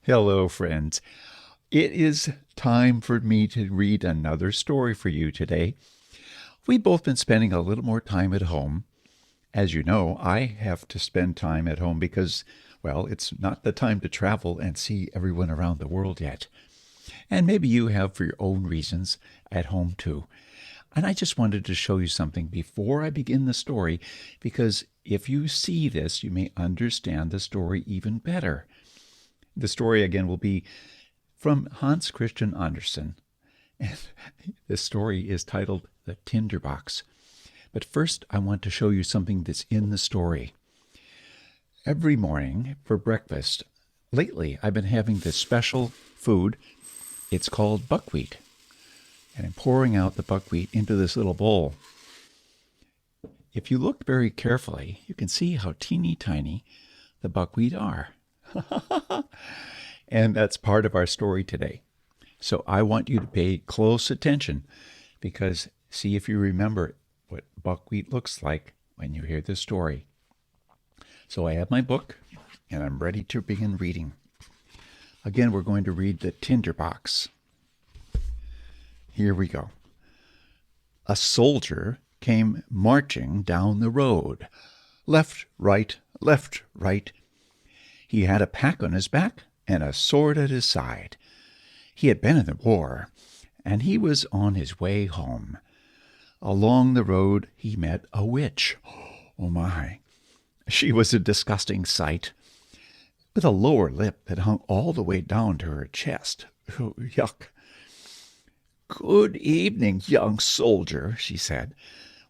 Hello, friends. It is time for me to read another story for you today. We've both been spending a little more time at home. As you know, I have to spend time at home because, well, it's not the time to travel and see everyone around the world yet. And maybe you have for your own reasons at home too. And I just wanted to show you something before I begin the story because if you see this, you may understand the story even better. The story again will be from Hans Christian Andersen. And this story is titled The Tinderbox. But first, I want to show you something that's in the story. Every morning for breakfast, lately I've been having this special food. It's called buckwheat. And I'm pouring out the buckwheat into this little bowl. If you look very carefully, you can see how teeny tiny the buckwheat are. And that's part of our story today. So I want you to pay close attention because see if you remember what buckwheat looks like when you hear this story. So I have my book and I'm ready to begin reading. Again, we're going to read The Tinderbox. Here we go. A soldier came marching down the road. Left, right, left, right. He had a pack on his back and a sword at his side. He had been in the war, and he was on his way home. Along the road he met a witch. Oh my! She was a disgusting sight, with a lower lip that hung all the way down to her chest. Oh, yuck! "Good evening, young soldier," she said.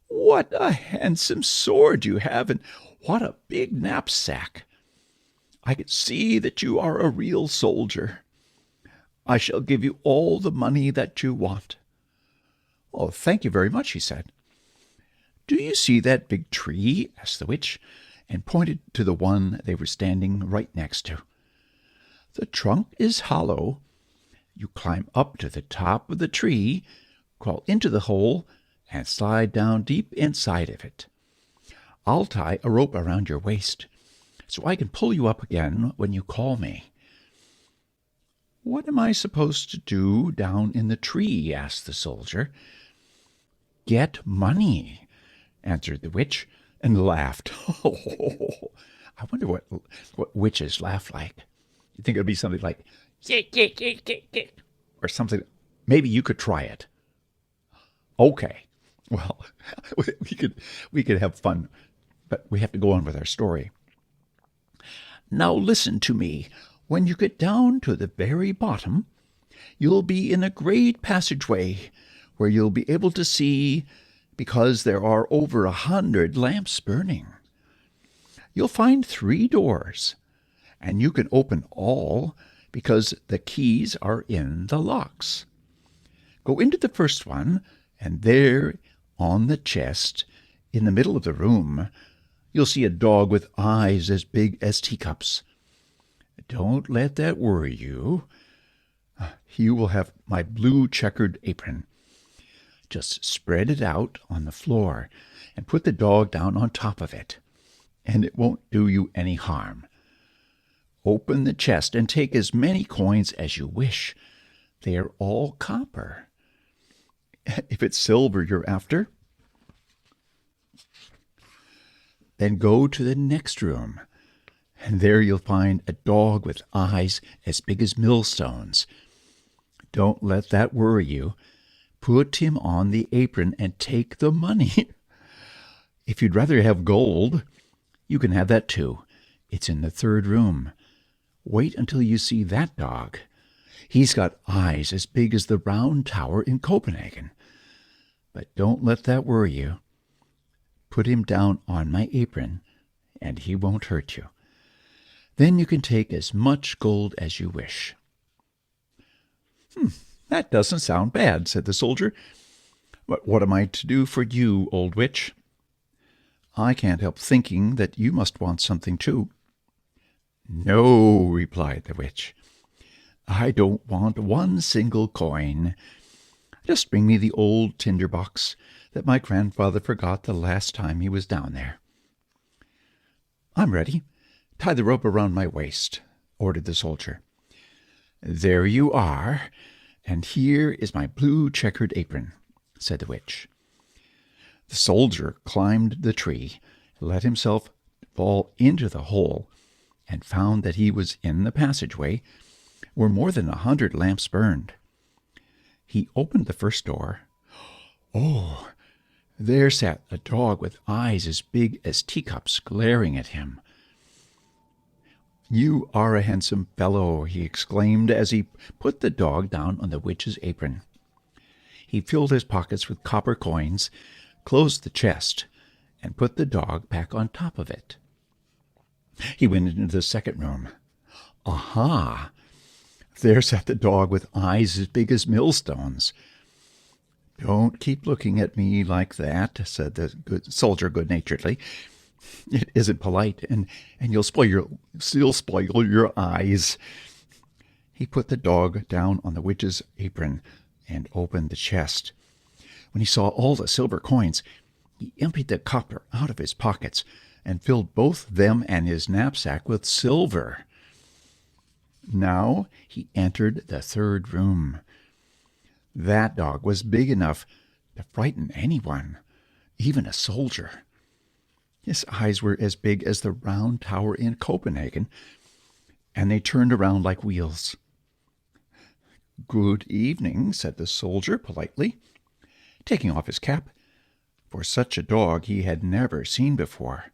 "What a handsome sword you have, and what a big knapsack! I can see that you are a real soldier. I shall give you all the money that you want." "Oh, thank you very much," he said. "Do you see that big tree?" asked the witch, and pointed to the one they were standing right next to. "The trunk is hollow. You climb up to the top of the tree, crawl into the hole, and slide down deep inside of it. I'll tie a rope around your waist, so I can pull you up again when you call me." "What am I supposed to do down in the tree?" asked the soldier. "Get money," answered the witch, and laughed. I wonder what witches laugh like. You think it would be something like, or something. Maybe you could try it. Okay. Well, we could have fun, but we have to go on with our story. "Now listen to me. When you get down to the very bottom, you'll be in a great passageway where you'll be able to see because there are over 100 lamps burning. You'll find 3 doors, and you can open all because the keys are in the locks. Go into the first one, and there on the chest, in the middle of the room, you'll see a dog with eyes as big as teacups. Don't let that worry you. You will have my blue checkered apron. Just spread it out on the floor and put the dog down on top of it, and it won't do you any harm. Open the chest and take as many coins as you wish. They are all copper. If it's silver you're after, then go to the next room, and there you'll find a dog with eyes as big as millstones. Don't let that worry you. Put him on the apron and take the money. If you'd rather have gold, you can have that too. It's in the 3rd room. Wait until you see that dog. He's got eyes as big as the round tower in Copenhagen. But don't let that worry you. Put him down on my apron, and he won't hurt you. Then you can take as much gold as you wish." "That doesn't sound bad," said the soldier. "But what am I to do for you, old witch?" "I can't help thinking that you must want something too." "No," replied the witch. "I don't want one single coin. Just bring me the old tinderbox that my grandfather forgot the last time he was down there." "I'm ready. Tie the rope around my waist," ordered the soldier. "There you are, and here is my blue checkered apron," said the witch. The soldier climbed the tree, let himself fall into the hole, and found that he was in the passageway where more than 100 lamps burned. He opened the first door. Oh, there sat a dog with eyes as big as teacups glaring at him. "You are a handsome fellow," he exclaimed as he put the dog down on the witch's apron. He filled his pockets with copper coins, closed the chest, and put the dog back on top of it. He went into the second room. Aha! There sat the dog with eyes as big as millstones. "Don't keep looking at me like that," said the soldier good-naturedly. "It isn't polite, and you'll spoil your eyes." He put the dog down on the witch's apron and opened the chest. When he saw all the silver coins, he emptied the copper out of his pockets and filled both them and his knapsack with silver. Now he entered the third room. That dog was big enough to frighten anyone, even a soldier. His eyes were as big as the round tower in Copenhagen, and they turned around like wheels. "Good evening," said the soldier politely, taking off his cap, for such a dog he had never seen before.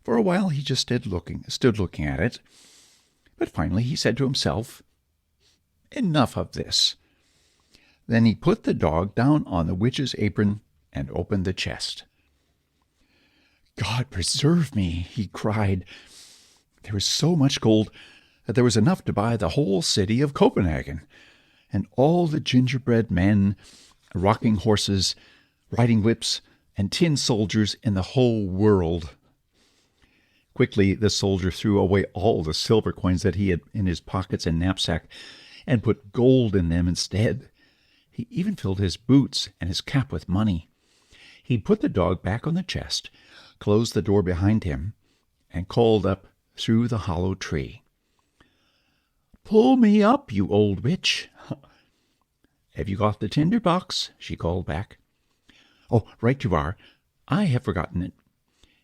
For a while he just stood looking at it, but finally he said to himself, "Enough of this." Then he put the dog down on the witch's apron and opened the chest. "God preserve me," he cried. There was so much gold that there was enough to buy the whole city of Copenhagen, and all the gingerbread men, rocking horses, riding whips, and tin soldiers in the whole world. Quickly the soldier threw away all the silver coins that he had in his pockets and knapsack, and put gold in them instead. He even filled his boots and his cap with money. He put the dog back on the chest, closed the door behind him, and called up through the hollow tree, "Pull me up, you old witch." "Have you got the tinderbox?" she called back. "Oh, right you are. I have forgotten it,"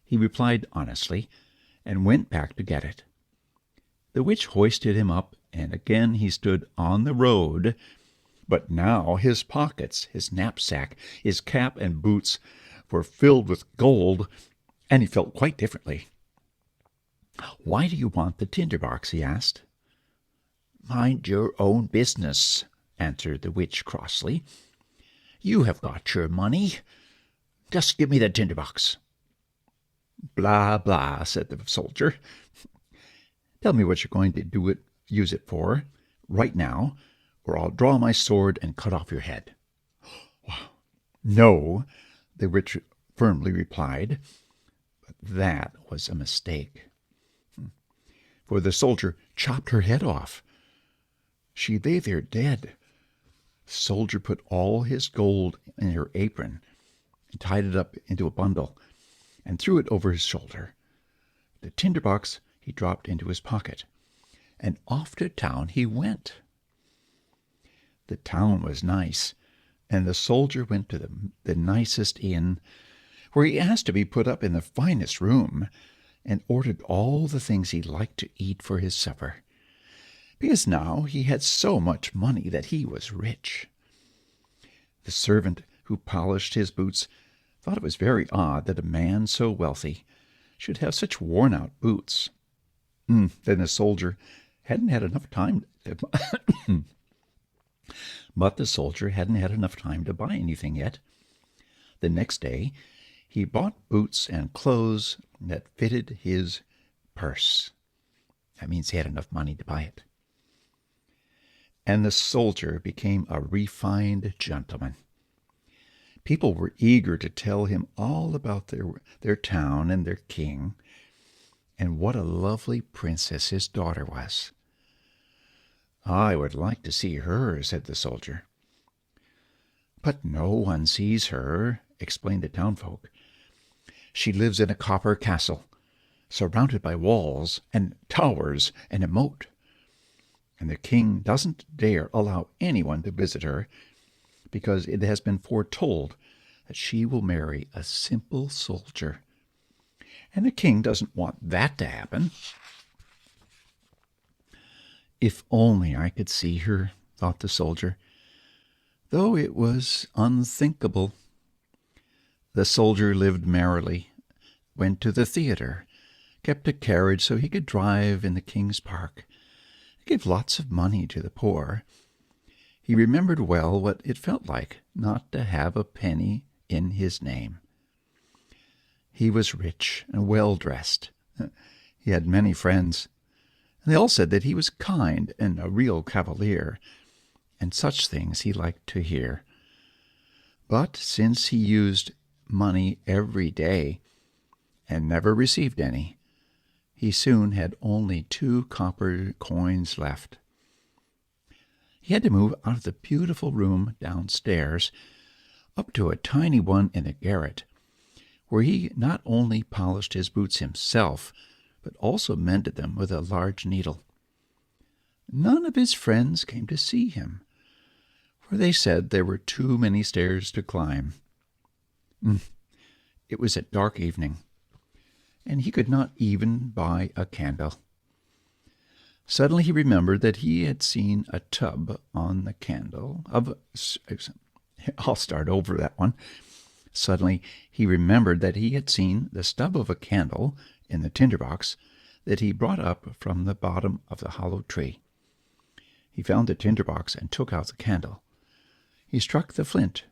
he replied honestly, and went back to get it. The witch hoisted him up, and again he stood on the road, but now his pockets, his knapsack, his cap and boots were filled with gold, and he felt quite differently. "Why do you want the tinderbox?" he asked. "Mind your own business," answered the witch crossly. "You have got your money. Just give me the tinderbox." "Blah, blah," said the soldier. "Tell me what you're going to use it for, right now, or I'll draw my sword and cut off your head." "No," the witch firmly replied, but that was a mistake. For the soldier chopped her head off. She lay there dead. The soldier put all his gold in her apron, and tied it up into a bundle, and threw it over his shoulder. The tinderbox he dropped into his pocket, and off to town he went. The town was nice, and the soldier went to the nicest inn, where he asked to be put up in the finest room, and ordered all the things he liked to eat for his supper, because now he had so much money that he was rich. The servant who polished his boots thought it was very odd that a man so wealthy should have such worn-out boots. Then the soldier hadn't had enough time But the soldier hadn't had enough time to buy anything yet. The next day he bought boots and clothes that fitted his purse. That means he had enough money to buy it. And the soldier became a refined gentleman. People were eager to tell him all about their town and their king, and what a lovely princess his daughter was. "I would like to see her," said the soldier. "But no one sees her," explained the townfolk. "She lives in a copper castle, surrounded by walls and towers and a moat. and the king doesn't dare allow anyone to visit her because it has been foretold that she will marry a simple soldier. And the king doesn't want that to happen. If only I could see her, thought the soldier, though it was unthinkable. The soldier lived merrily, went to the theater, kept a carriage so he could drive in the king's park, gave lots of money to the poor. He remembered well what it felt like not to have a penny in his name. He was rich and well-dressed. He had many friends, and they all said that he was kind and a real cavalier, and such things he liked to hear. But since he used money every day and never received any, he soon had only 2 copper coins left. He had to move out of the beautiful room downstairs up to a tiny one in the garret, where he not only polished his boots himself, but also mended them with a large needle. None of his friends came to see him, for they said there were too many stairs to climb. It was a dark evening, and he could not even buy a candle. Suddenly he remembered that he had seen a tub on the candle of... I'll start over that one. Suddenly he remembered that he had seen the stub of a candle in the tinderbox that he brought up from the bottom of the hollow tree. He found the tinderbox and took out the candle. He struck the flint.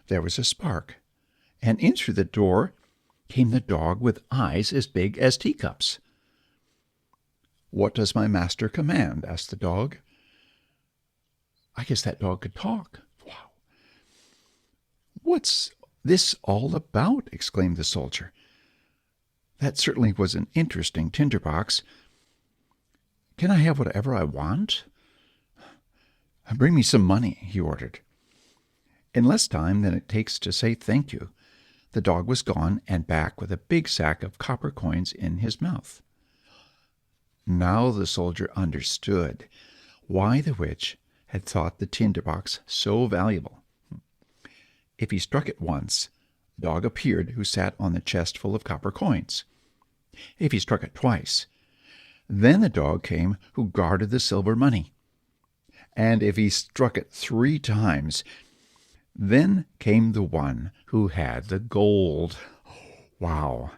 There was a spark, and in through the door came the dog with eyes as big as teacups. "What does my master command?" asked the dog. I guess that dog could talk. Wow. "What's this all about?" exclaimed the soldier. That certainly was an interesting tinderbox. "Can I have whatever I want?" "Bring me some money," he ordered. In less time than it takes to say thank you, the dog was gone and back with a big sack of copper coins in his mouth. Now the soldier understood why the witch had thought the tinderbox so valuable. If he struck it once, the dog appeared who sat on the chest full of copper coins. If he struck it twice, then the dog came who guarded the silver money. And if he struck it 3 times, then came the one who had the gold. Wow!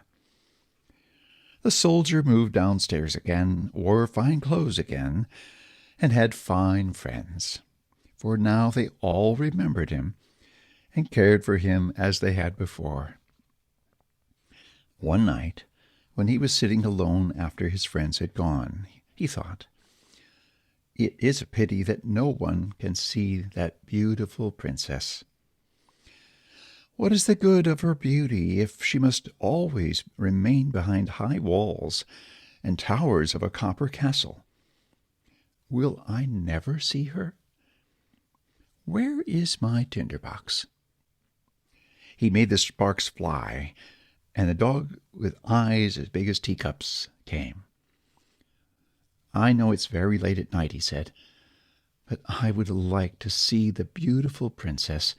The soldier moved downstairs again, wore fine clothes again, and had fine friends, for now they all remembered him and cared for him as they had before. One night, when he was sitting alone after his friends had gone, he thought, "It is a pity that no one can see that beautiful princess. What is the good of her beauty if she must always remain behind high walls and towers of a copper castle? Will I never see her? Where is my tinderbox?" He made the sparks fly, and the dog with eyes as big as teacups came. "I know it's very late at night," he said, "but I would like to see the beautiful princess,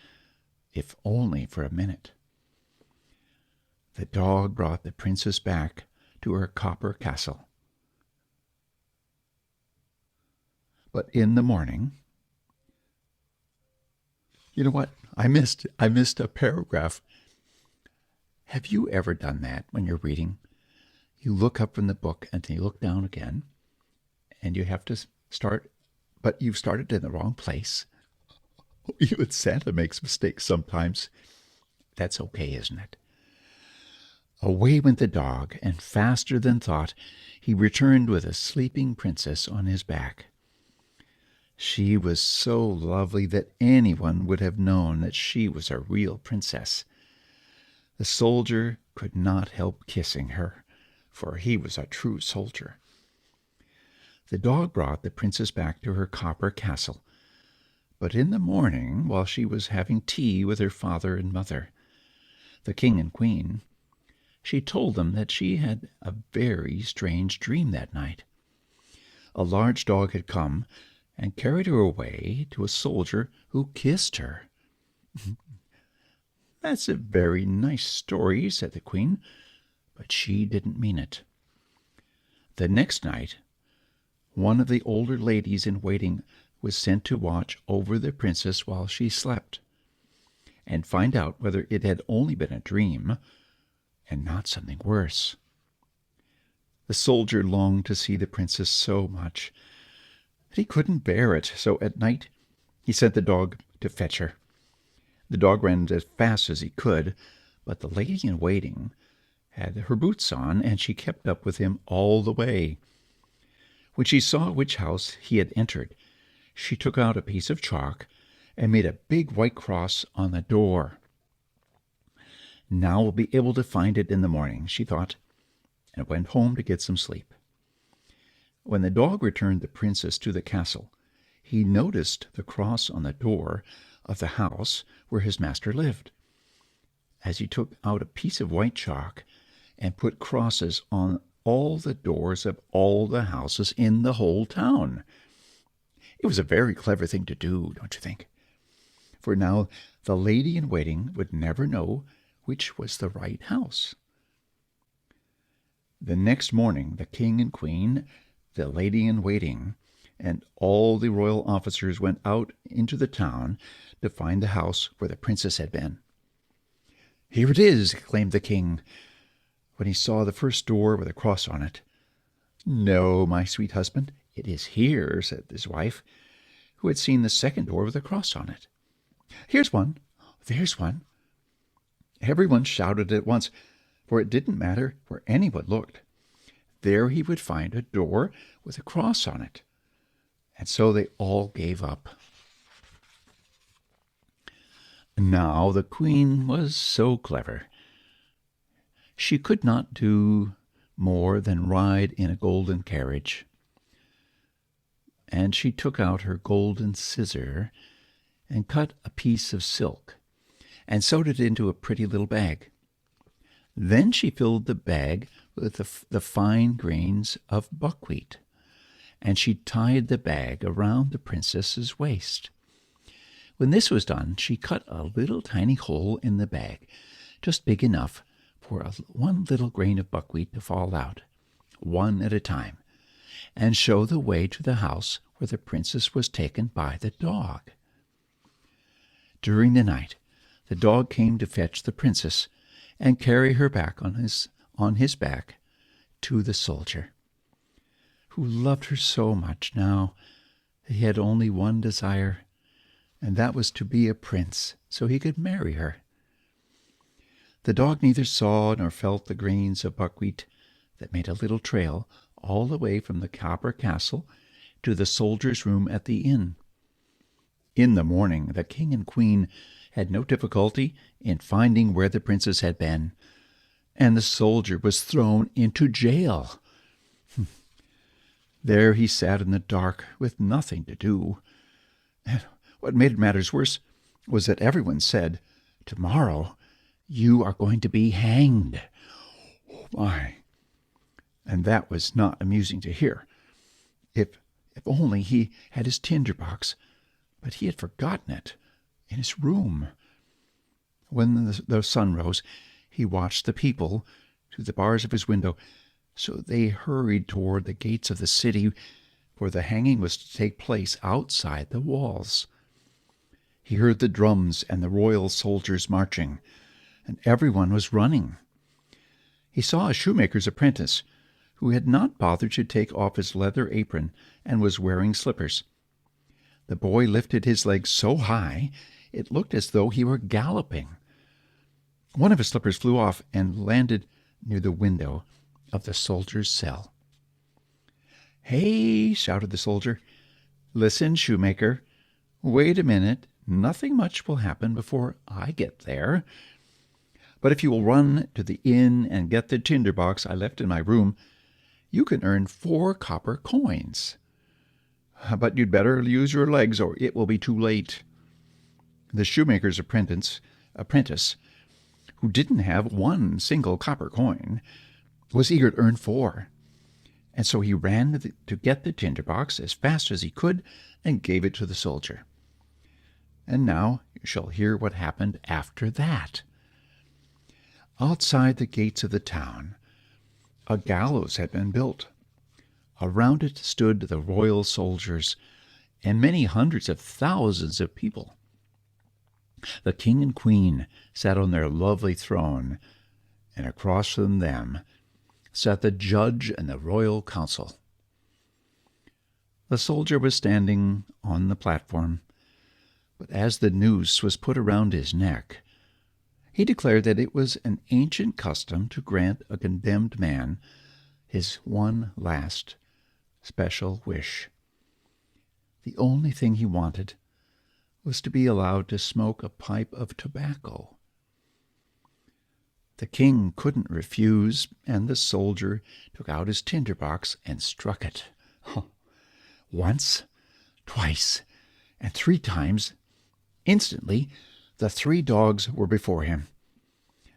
if only for a minute." The dog brought the princess back to her copper castle. But in the morning... You know what? I missed a paragraph. Have you ever done that when you're reading? You look up from the book and then you look down again, and you have to start, but you've started in the wrong place. Even Santa makes mistakes sometimes. That's okay, isn't it? Away went the dog, and faster than thought he returned with a sleeping princess on his back. She was so lovely that anyone would have known that she was a real princess. The soldier could not help kissing her, for he was a true soldier. The dog brought the princess back to her copper castle, but in the morning, while she was having tea with her father and mother, the king and queen, she told them that she had a very strange dream that night. a large dog had come and carried her away to a soldier who kissed her. "That's a very nice story," said the queen, but she didn't mean it. The next night, one of the older ladies in waiting was sent to watch over the princess while she slept, and find out whether it had only been a dream and not something worse. The soldier longed to see the princess so much that he couldn't bear it, so at night he sent the dog to fetch her. The dog ran as fast as he could, but the lady in waiting had her boots on, and she kept up with him all the way. When she saw which house he had entered, she took out a piece of chalk and made a big white cross on the door. "Now we'll be able to find it in the morning," she thought, and went home to get some sleep. When the dog returned the princess to the castle, he noticed the cross on the door of the house where his master lived. As he took out a piece of white chalk and put crosses on all the doors of all the houses in the whole town. It was a very clever thing to do, don't you think? For now the lady in waiting would never know which was the right house. The next morning the king and queen, the lady in waiting, and all the royal officers went out into the town to find the house where the princess had been. "Here it is," exclaimed the king, when he saw the first door with a cross on it. "No, my sweet husband, it is here," said his wife, who had seen the second door with a cross on it. "Here's one, there's one." Everyone shouted at once, for it didn't matter where anyone looked. There he would find a door with a cross on it. And so they all gave up. Now the queen was so clever. She could not do more than ride in a golden carriage. And she took out her golden scissor and cut a piece of silk and sewed it into a pretty little bag. Then she filled the bag with the fine grains of buckwheat, and she tied the bag around the princess's waist. When this was done, she cut a little tiny hole in the bag, just big enough for one little grain of buckwheat to fall out, one at a time, and show the way to the house where the princess was taken by the dog. During the night, the dog came to fetch the princess and carry her back on his back to the soldier, who loved her so much now that he had only one desire, and that was to be a prince so he could marry her. The dog neither saw nor felt the grains of buckwheat that made a little trail all the way from the copper castle to the soldier's room at the inn. In the morning the king and queen had no difficulty in finding where the princess had been, and the soldier was thrown into jail. There he sat in the dark with nothing to do. And what made matters worse was that everyone said, "Tomorrow you are going to be hanged." Oh, my! And that was not amusing to hear. If only he had his tinderbox, but he had forgotten it in his room. When the sun rose, he watched the people through the bars of his window, so they hurried toward the gates of the city, for the hanging was to take place outside the walls. He heard the drums and the royal soldiers marching, and everyone was running. He saw a shoemaker's apprentice, who had not bothered to take off his leather apron and was wearing slippers. The boy lifted his legs so high it looked as though he were galloping. One of his slippers flew off and landed near the window of the soldier's cell. "Hey!" shouted the soldier. "Listen, shoemaker. Wait a minute. Nothing much will happen before I get there. But if you will run to the inn and get the tinderbox I left in my room, you can earn 4 copper coins. But you'd better use your legs, or it will be too late." The shoemaker's apprentice, who didn't have one single copper coin, was eager to earn 4. And so he ran to get the tinderbox as fast as he could and gave it to the soldier. And now you shall hear what happened after that. Outside the gates of the town, a gallows had been built. Around it stood the royal soldiers and many hundreds of thousands of people. The king and queen sat on their lovely throne, and across from them sat the judge and the royal council. The soldier was standing on the platform, but as the noose was put around his neck, he declared that it was an ancient custom to grant a condemned man his one last special wish. The only thing he wanted was to be allowed to smoke a pipe of tobacco. The king couldn't refuse, and the soldier took out his tinderbox and struck it. Once, twice, and 3 times. Instantly, the 3 dogs were before him.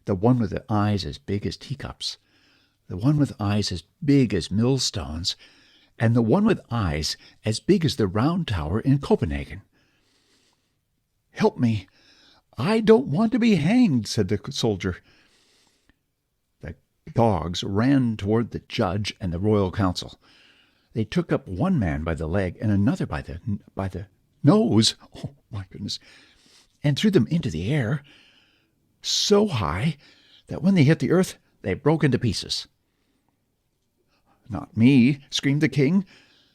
The one with the eyes as big as teacups, the one with eyes as big as millstones, and the one with eyes as big as the Round Tower in Copenhagen. "Help me! I don't want to be hanged," said the soldier. The dogs ran toward the judge and the royal council. They took up one man by the leg and another by the nose, oh my goodness, and threw them into the air, so high that when they hit the earth, they broke into pieces. "Not me," screamed the king,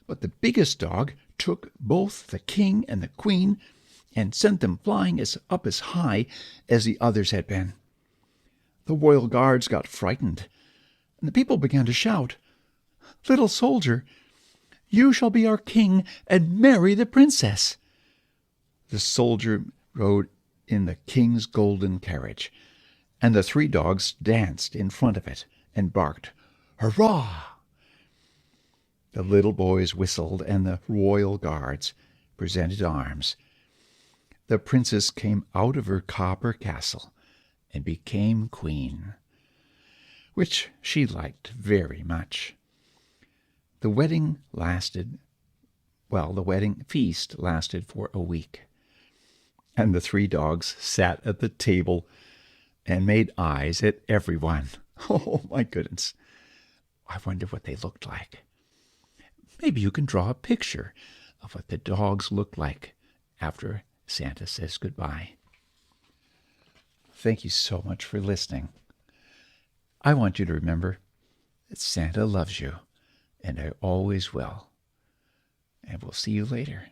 but the biggest dog took both the king and the queen and sent them flying up as high as the others had been. The royal guards got frightened, and the people began to shout, "Little soldier, you shall be our king and marry the princess." The soldier rode in the king's golden carriage, and the 3 dogs danced in front of it and barked, "Hurrah!" The little boys whistled, and the royal guards presented arms. The princess came out of her copper castle and became queen, which she liked very much. The wedding feast lasted for a week, and the 3 dogs sat at the table and made eyes at everyone. Oh, my goodness. I wonder what they looked like. Maybe you can draw a picture of what the dogs look like after Santa says goodbye. Thank you so much for listening. I want you to remember that Santa loves you, and I always will. And we'll see you later.